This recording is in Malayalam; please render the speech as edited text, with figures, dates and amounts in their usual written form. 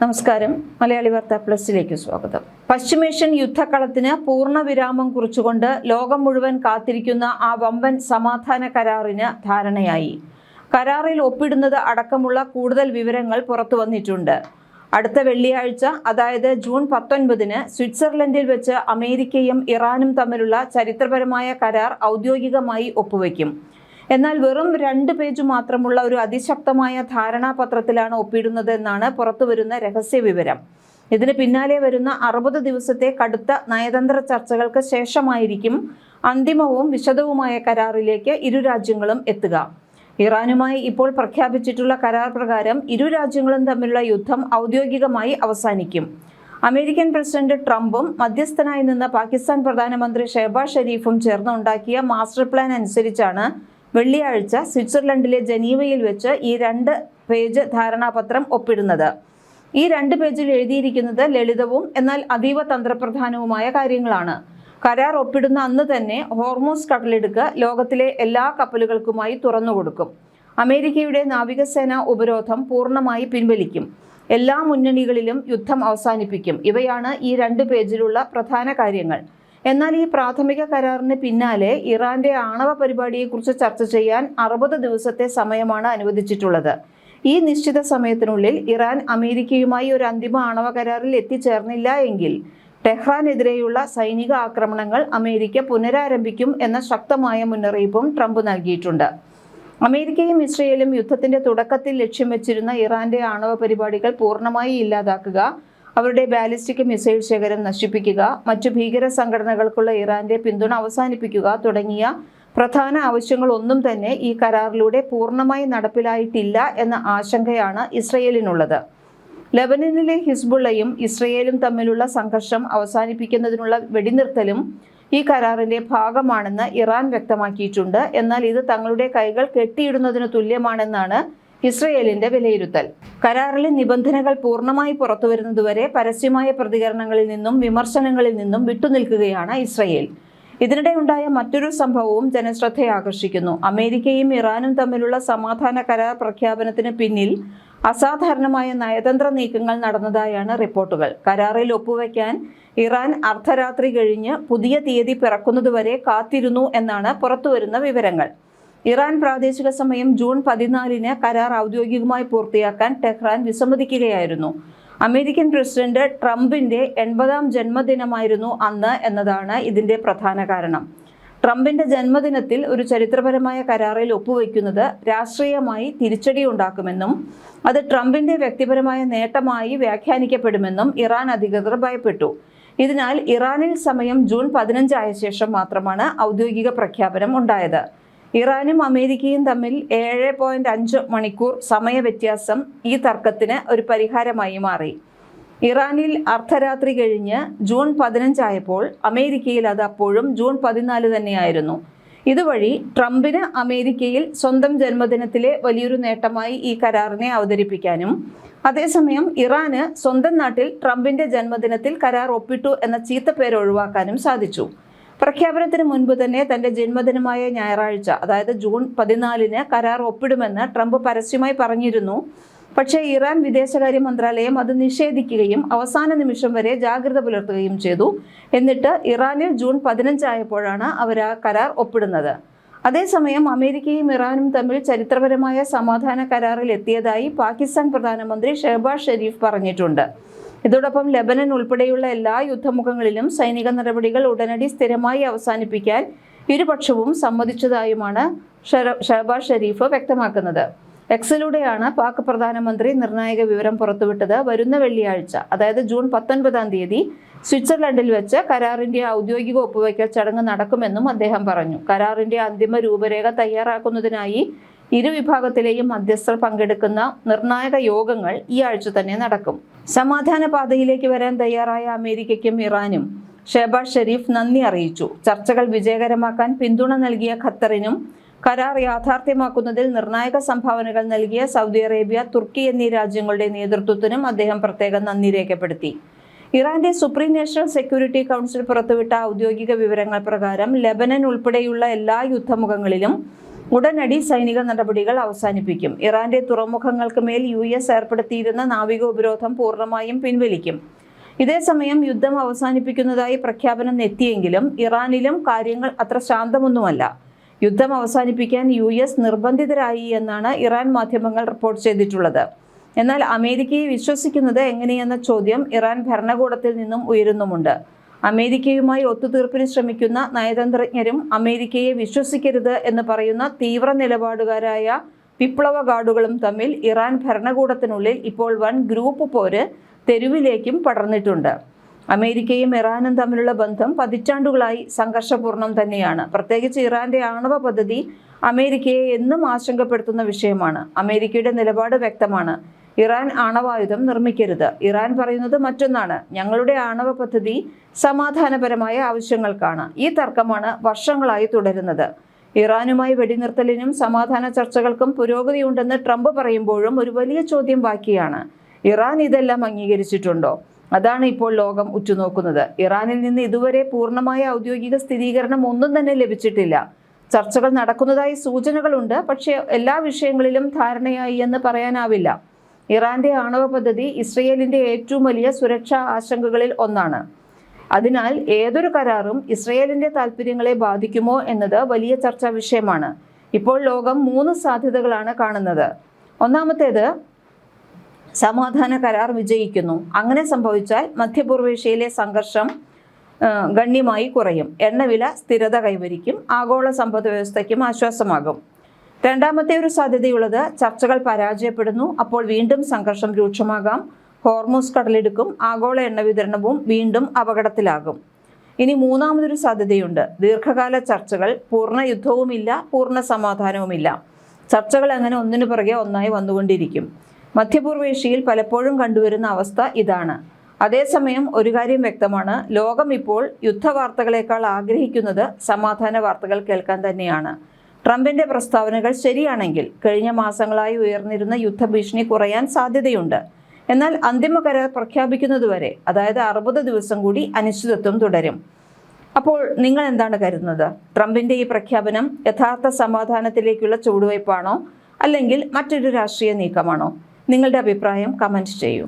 നമസ്കാരം. മലയാളി വാർത്ത പ്ലസിലേക്ക് സ്വാഗതം. പശ്ചിമേഷ്യൻ യുദ്ധക്കളത്തിന് പൂർണ്ണ വിരാമം കുറിച്ചുകൊണ്ട് ലോകം മുഴുവൻ കാത്തിരിക്കുന്ന ആ വമ്പൻ സമാധാന കരാറിന് ധാരണയായി. കരാറിൽ ഒപ്പിടുന്നത് അടക്കമുള്ള കൂടുതൽ വിവരങ്ങൾ പുറത്തു വന്നിട്ടുണ്ട്. അടുത്ത വെള്ളിയാഴ്ച, അതായത് ജൂൺ 19-ന് സ്വിറ്റ്സർലൻഡിൽ വെച്ച് അമേരിക്കയും ഇറാനും തമ്മിലുള്ള ചരിത്രപരമായ കരാർ ഔദ്യോഗികമായി ഒപ്പുവെക്കും. എന്നാൽ വെറും 2 പേജ് മാത്രമുള്ള ഒരു അതിശക്തമായ ധാരണാപത്രത്തിലാണ് ഒപ്പിടുന്നത് എന്നാണ് പുറത്തുവരുന്ന രഹസ്യ വിവരം. ഇതിന് പിന്നാലെ വരുന്ന 60 ദിവസത്തെ കടുത്ത നയതന്ത്ര ചർച്ചകൾക്ക് ശേഷമായിരിക്കും അന്തിമവും വിശദവുമായ കരാറിലേക്ക് ഇരു രാജ്യങ്ങളും എത്തുക. ഇറാനുമായി ഇപ്പോൾ പ്രഖ്യാപിച്ചിട്ടുള്ള കരാർ പ്രകാരം ഇരു രാജ്യങ്ങളും തമ്മിലുള്ള യുദ്ധം ഔദ്യോഗികമായി അവസാനിക്കും. അമേരിക്കൻ പ്രസിഡന്റ് ട്രംപും മധ്യസ്ഥനായി നിന്ന പാകിസ്ഥാൻ പ്രധാനമന്ത്രി ഷെഹബാസ് ഷെരീഫും ചേർന്നുണ്ടാക്കിയ മാസ്റ്റർ പ്ലാൻ അനുസരിച്ചാണ് വെള്ളിയാഴ്ച സ്വിറ്റ്സർലൻഡിലെ ജനീവയിൽ വെച്ച് ഈ 2 പേജ് ധാരണാപത്രം ഒപ്പിടുന്നത്. ഈ 2 പേജിൽ എഴുതിയിരിക്കുന്നത് ലളിതവും എന്നാൽ അതീവ തന്ത്രപ്രധാനവുമായ കാര്യങ്ങളാണ്. കരാർ ഒപ്പിടുന്ന അന്ന് തന്നെ ഹോർമൂസ് കടലിടുക്ക് ലോകത്തിലെ എല്ലാ കപ്പലുകൾക്കുമായി തുറന്നുകൊടുക്കും. അമേരിക്കയുടെ നാവികസേന ഉപരോധം പൂർണ്ണമായി പിൻവലിക്കും. എല്ലാ മുന്നണികളിലും യുദ്ധം അവസാനിപ്പിക്കും. ഇവയാണ് ഈ 2 പേജിലുള്ള പ്രധാന കാര്യങ്ങൾ. എന്നാൽ ഈ പ്രാഥമിക കരാറിന് പിന്നാലെ ഇറാന്റെ ആണവ പരിപാടിയെക്കുറിച്ച് ചർച്ച ചെയ്യാൻ 60 ദിവസത്തെ സമയമാണ് അനുവദിച്ചിട്ടുള്ളത്. ഈ നിശ്ചിത സമയത്തിനുള്ളിൽ ഇറാൻ അമേരിക്കയുമായി ഒരു അന്തിമ ആണവ കരാറിൽ എത്തിച്ചേർന്നില്ല എങ്കിൽ ടെഹ്റാനെതിരെയുള്ള സൈനിക ആക്രമണങ്ങൾ അമേരിക്ക പുനരാരംഭിക്കും എന്ന ശക്തമായ മുന്നറിയിപ്പും ട്രംപ് നൽകിയിട്ടുണ്ട്. അമേരിക്കയും ഇസ്രയേലും യുദ്ധത്തിന്റെ തുടക്കത്തിൽ ലക്ഷ്യം വെച്ചിരുന്ന ഇറാന്റെ ആണവ പരിപാടികൾ പൂർണ്ണമായി ഇല്ലാതാക്കുക, അവരുടെ ബാലിസ്റ്റിക് മിസൈൽ ശേഖരം നശിപ്പിക്കുക, മറ്റു ഭീകര സംഘടനകൾക്കുള്ള ഇറാന്റെ പിന്തുണ അവസാനിപ്പിക്കുക തുടങ്ങിയ പ്രധാന ആവശ്യങ്ങളൊന്നും തന്നെ ഈ കരാറിലൂടെ പൂർണ്ണമായി നടപ്പിലായിട്ടില്ല എന്ന ആശങ്കയാണ് ഇസ്രയേലിനുള്ളത്. ലെബനനിലെ ഹിസ്ബുള്ളയും ഇസ്രയേലും തമ്മിലുള്ള സംഘർഷം അവസാനിപ്പിക്കുന്നതിനുള്ള വെടിനിർത്തലും ഈ കരാറിന്റെ ഭാഗമാണെന്ന് ഇറാൻ വ്യക്തമാക്കിയിട്ടുണ്ട്. എന്നാൽ ഇത് തങ്ങളുടെ കൈകൾ കെട്ടിയിടുന്നതിന് തുല്യമാണെന്നാണ് ഇസ്രയേലിന്റെ വിലയിരുത്തൽ. കരാറിലെ നിബന്ധനകൾ പൂർണ്ണമായി പുറത്തുവരുന്നതുവരെ പരസ്യമായ പ്രതികരണങ്ങളിൽ നിന്നും വിമർശനങ്ങളിൽ നിന്നും വിട്ടുനിൽക്കുകയാണ് ഇസ്രയേൽ. ഇതിനിടെ ഉണ്ടായ മറ്റൊരു സംഭവവും ജനശ്രദ്ധയെ ആകർഷിക്കുന്നു. അമേരിക്കയും ഇറാനും തമ്മിലുള്ള സമാധാന കരാർ പ്രഖ്യാപനത്തിന് പിന്നിൽ അസാധാരണമായ നയതന്ത്ര നീക്കങ്ങൾ നടന്നതായാണ് റിപ്പോർട്ടുകൾ. കരാറിൽ ഒപ്പുവെക്കാൻ ഇറാൻ അർദ്ധരാത്രി കഴിഞ്ഞ് പുതിയ തീയതി പിറക്കുന്നതുവരെ കാത്തിരുന്നു എന്നാണ് പുറത്തുവരുന്ന വിവരങ്ങൾ. ഇറാൻ പ്രാദേശിക സമയം ജൂൺ 14-ന് കരാർ ഔദ്യോഗികമായി പൂർത്തിയാക്കാൻ ടെഹ്റാൻ വിസമ്മതിക്കുകയായിരുന്നു. അമേരിക്കൻ പ്രസിഡന്റ് ട്രംപിന്റെ 80ാം ജന്മദിനമായിരുന്നു അന്ന് എന്നതാണ് ഇതിന്റെ പ്രധാന കാരണം. ട്രംപിന്റെ ജന്മദിനത്തിൽ ഒരു ചരിത്രപരമായ കരാറിൽ ഒപ്പുവെക്കുന്നത് രാഷ്ട്രീയമായി തിരിച്ചടി ഉണ്ടാക്കുമെന്നും അത് ട്രംപിന്റെ വ്യക്തിപരമായ നേട്ടമായി വ്യാഖ്യാനിക്കപ്പെടുമെന്നും ഇറാൻ അധികൃതർ ഭയപ്പെട്ടു. ഇതിനാൽ ഇറാനിൽ സമയം ജൂൺ 15 ആയ ശേഷം മാത്രമാണ് ഔദ്യോഗിക പ്രഖ്യാപനം ഉണ്ടായത്. ഇറാനും അമേരിക്കയും തമ്മിൽ 7.5 മണിക്കൂർ സമയ വ്യത്യാസം ഈ തർക്കത്തിന് ഒരു പരിഹാരമായി മാറി. ഇറാനിൽ അർദ്ധരാത്രി കഴിഞ്ഞ് ജൂൺ 15 ആയപ്പോൾ അമേരിക്കയിൽ അത് അപ്പോഴും ജൂൺ 14 തന്നെയായിരുന്നു. ഇതുവഴി ട്രംപിന് അമേരിക്കയിൽ സ്വന്തം ജന്മദിനത്തിലെ വലിയൊരു നേട്ടമായി ഈ കരാറിനെ അവതരിപ്പിക്കാനും അതേസമയം ഇറാന് സ്വന്തം നാട്ടിൽ ട്രംപിന്റെ ജന്മദിനത്തിൽ കരാർ ഒപ്പിട്ടു എന്ന ചീത്തപ്പേര് ഒഴിവാക്കാനും സാധിച്ചു. പ്രഖ്യാപനത്തിന് മുൻപ് തന്നെ തന്റെ ജന്മദിനമായ ഞായറാഴ്ച, അതായത് ജൂൺ 14-ന് കരാർ ഒപ്പിടുമെന്ന് ട്രംപ് പരസ്യമായി പറഞ്ഞിരുന്നു. പക്ഷേ ഇറാൻ വിദേശകാര്യ മന്ത്രാലയം അത് നിഷേധിക്കുകയും അവസാന നിമിഷം വരെ ജാഗ്രത പുലർത്തുകയും ചെയ്തു. എന്നിട്ട് ഇറാനിൽ ജൂൺ 15 ആയപ്പോഴാണ് അവർ ആ കരാർ ഒപ്പിടുന്നത്. അതേസമയം അമേരിക്കയും ഇറാനും തമ്മിൽ ചരിത്രപരമായ സമാധാന കരാറിൽ എത്തിയതായി പാകിസ്ഥാൻ പ്രധാനമന്ത്രി ഷെഹബാസ് ഷെരീഫ് പറഞ്ഞിട്ടുണ്ട്. ഇതോടൊപ്പം ലെബനൻ ഉൾപ്പെടെയുള്ള എല്ലാ യുദ്ധമുഖങ്ങളിലും സൈനിക നടപടികൾ ഉടനടി സ്ഥിരമായി അവസാനിപ്പിക്കാൻ ഇരുപക്ഷവും സമ്മതിച്ചതായുമാണ് ഷെഹബാസ് ഷെരീഫ് വ്യക്തമാക്കുന്നത്. എക്സിലൂടെയാണ് പാക് പ്രധാനമന്ത്രി നിർണായക വിവരം പുറത്തുവിട്ടത്. വരുന്ന വെള്ളിയാഴ്ച, അതായത് ജൂൺ 19-ാം തീയതി സ്വിറ്റ്സർലൻഡിൽ വെച്ച് കരാറിന്റെ ഔദ്യോഗിക ഒപ്പുവയ്ക്കൽ ചടങ്ങ് നടക്കുമെന്നും അദ്ദേഹം പറഞ്ഞു. കരാറിന്റെ അന്തിമ രൂപരേഖ തയ്യാറാക്കുന്നതിനായി ഇരുവിഭാഗത്തിലെയും മധ്യസ്ഥർ പങ്കെടുക്കുന്ന നിർണായക യോഗങ്ങൾ ഈ ആഴ്ച തന്നെ നടക്കും. സമാധാന പാതയിലേക്ക് വരാൻ തയ്യാറായ അമേരിക്കയ്ക്കും ഇറാനും ഷെഹബാസ് ഷെരീഫ് നന്ദി അറിയിച്ചു. ചർച്ചകൾ വിജയകരമാക്കാൻ പിന്തുണ നൽകിയ ഖത്തറിനും കരാർ യാഥാർത്ഥ്യമാക്കുന്നതിൽ നിർണായക സംഭാവനകൾ നൽകിയ സൗദി അറേബ്യ, തുർക്കി എന്നീ രാജ്യങ്ങളുടെ നേതൃത്വത്തിനും അദ്ദേഹം പ്രത്യേകം നന്ദി രേഖപ്പെടുത്തി. ഇറാന്റെ സുപ്രീം നാഷണൽ സെക്യൂരിറ്റി കൗൺസിൽ പുറത്തുവിട്ട ഔദ്യോഗിക വിവരങ്ങൾ പ്രകാരം ലെബനൻ ഉൾപ്പെടെയുള്ള എല്ലാ യുദ്ധമുഖങ്ങളിലും ഉടനടി സൈനിക നടപടികൾ അവസാനിപ്പിക്കും. ഇറാന്റെ തുറമുഖങ്ങൾക്ക് മേൽ US ഏർപ്പെടുത്തിയിരുന്ന നാവിക ഉപരോധം പൂർണ്ണമായും പിൻവലിക്കും. ഇതേസമയം യുദ്ധം അവസാനിപ്പിക്കുന്നതായി പ്രഖ്യാപനം എത്തിയെങ്കിലും ഇറാനിലും കാര്യങ്ങൾ അത്ര ശാന്തമൊന്നുമല്ല. യുദ്ധം അവസാനിപ്പിക്കാൻ US നിർബന്ധിതരായി എന്നാണ് ഇറാൻ മാധ്യമങ്ങൾ റിപ്പോർട്ട് ചെയ്തിട്ടുള്ളത്. എന്നാൽ അമേരിക്കയെ വിശ്വസിക്കുന്നത് എങ്ങനെയെന്ന ചോദ്യം ഇറാൻ ഭരണകൂടത്തിൽ നിന്നും ഉയരുന്നുമുണ്ട്. അമേരിക്കയുമായി ഒത്തുതീർപ്പിന് ശ്രമിക്കുന്ന നയതന്ത്രജ്ഞരും അമേരിക്കയെ വിശ്വസിക്കരുത് എന്ന് പറയുന്ന തീവ്ര നിലപാടുകാരായ വിപ്ലവ ഗാർഡുകളും തമ്മിൽ ഇറാൻ ഭരണകൂടത്തിനുള്ളിൽ ഇപ്പോൾ വൻ ഗ്രൂപ്പ് പോര് തെരുവിലേക്കും പടർന്നിട്ടുണ്ട്. അമേരിക്കയും ഇറാനും തമ്മിലുള്ള ബന്ധം പതിറ്റാണ്ടുകളായി സംഘർഷപൂർണ്ണം തന്നെയാണ്. പ്രത്യേകിച്ച് ഇറാന്റെ ആണവ പദ്ധതി അമേരിക്കയെ എന്നും ആശങ്കപ്പെടുത്തുന്ന വിഷയമാണ്. അമേരിക്കയുടെ നിലപാട് വ്യക്തമാണ്. ഇറാൻ ആണവായുധം നിർമ്മിക്കരുത്. ഇറാൻ പറയുന്നത് മറ്റൊന്നാണ്. ഞങ്ങളുടെ ആണവ പദ്ധതി സമാധാനപരമായ ആവശ്യങ്ങൾക്കാണ്. ഈ തർക്കമാണ് വർഷങ്ങളായി തുടരുന്നത്. ഇറാനുമായി വെടിനിർത്തലിനും സമാധാന ചർച്ചകൾക്കും പുരോഗതിയുണ്ടെന്ന് ട്രംപ് പറയുമ്പോഴും ഒരു വലിയ ചോദ്യം ബാക്കിയാണ്. ഇറാൻ ഇതെല്ലാം അംഗീകരിച്ചിട്ടുണ്ടോ? അതാണ് ഇപ്പോൾ ലോകം ഉറ്റുനോക്കുന്നത്. ഇറാനിൽ നിന്ന് ഇതുവരെ പൂർണ്ണമായ ഔദ്യോഗിക സ്ഥിരീകരണം ഒന്നും തന്നെ ലഭിച്ചിട്ടില്ല. ചർച്ചകൾ നടക്കുന്നതായി സൂചനകളുണ്ട്. പക്ഷേ എല്ലാ വിഷയങ്ങളിലും ധാരണയായി എന്ന് പറയാനാവില്ല. ഇറാന്റെ ആണവ പദ്ധതി ഇസ്രയേലിന്റെ ഏറ്റവും വലിയ സുരക്ഷാ ആശങ്കകളിൽ ഒന്നാണ്. അതിനാൽ ഏതൊരു കരാറും ഇസ്രയേലിന്റെ താൽപ്പര്യങ്ങളെ ബാധിക്കുമോ എന്നത് വലിയ ചർച്ചാ വിഷയമാണ്. ഇപ്പോൾ ലോകം 3 സാധ്യതകളാണ് കാണുന്നത്. ഒന്നാമത്തേത്, സമാധാന കരാർ വിജയിക്കുന്നു. അങ്ങനെ സംഭവിച്ചാൽ മധ്യപൂർവേഷ്യയിലെ സംഘർഷം ഗണ്യമായി കുറയും. എണ്ണവില സ്ഥിരത കൈവരിക്കും. ആഗോള സമ്പദ് വ്യവസ്ഥയ്ക്കും ആശ്വാസമാകും. രണ്ടാമത്തെ ഒരു സാധ്യതയുള്ളത്, ചർച്ചകൾ പരാജയപ്പെടുന്നു. അപ്പോൾ വീണ്ടും സംഘർഷം രൂക്ഷമാകാം. ഹോർമൂസ് കടലിടുക്കും. ആഗോള എണ്ണ വിതരണവും വീണ്ടും അപകടത്തിലാകും. ഇനി മൂന്നാമതൊരു സാധ്യതയുണ്ട്. ദീർഘകാല ചർച്ചകൾ. പൂർണ്ണ യുദ്ധവുമില്ല, പൂർണ്ണ സമാധാനവുമില്ല. ചർച്ചകൾ അങ്ങനെ ഒന്നിനു പുറകെ ഒന്നായി വന്നുകൊണ്ടിരിക്കും. മധ്യപൂർവേഷ്യയിൽ പലപ്പോഴും കണ്ടുവരുന്ന അവസ്ഥ ഇതാണ്. അതേസമയം ഒരു കാര്യം വ്യക്തമാണ്. ലോകം ഇപ്പോൾ യുദ്ധവാർത്തകളെക്കാൾ ആഗ്രഹിക്കുന്നത് സമാധാന വാർത്തകൾ കേൾക്കാൻ തന്നെയാണ്. ട്രംപിന്റെ പ്രസ്താവനകൾ ശരിയാണെങ്കിൽ കഴിഞ്ഞ മാസങ്ങളായി ഉയർന്നിരുന്ന യുദ്ധഭീഷണി കുറയാൻ സാധ്യതയുണ്ട്. എന്നാൽ അന്തിമ കരാർ പ്രഖ്യാപിക്കുന്നതുവരെ, അതായത് 60 ദിവസം കൂടി അനിശ്ചിതത്വം തുടരും. അപ്പോൾ നിങ്ങൾ എന്താണ് കരുതുന്നത്? ട്രംപിന്റെ ഈ പ്രഖ്യാപനം യഥാർത്ഥ സമാധാനത്തിലേക്കുള്ള ചുവടുവയ്പ്പാണോ, അല്ലെങ്കിൽ മറ്റൊരു രാഷ്ട്രീയ നീക്കമാണോ? നിങ്ങളുടെ അഭിപ്രായം കമന്റ് ചെയ്യൂ.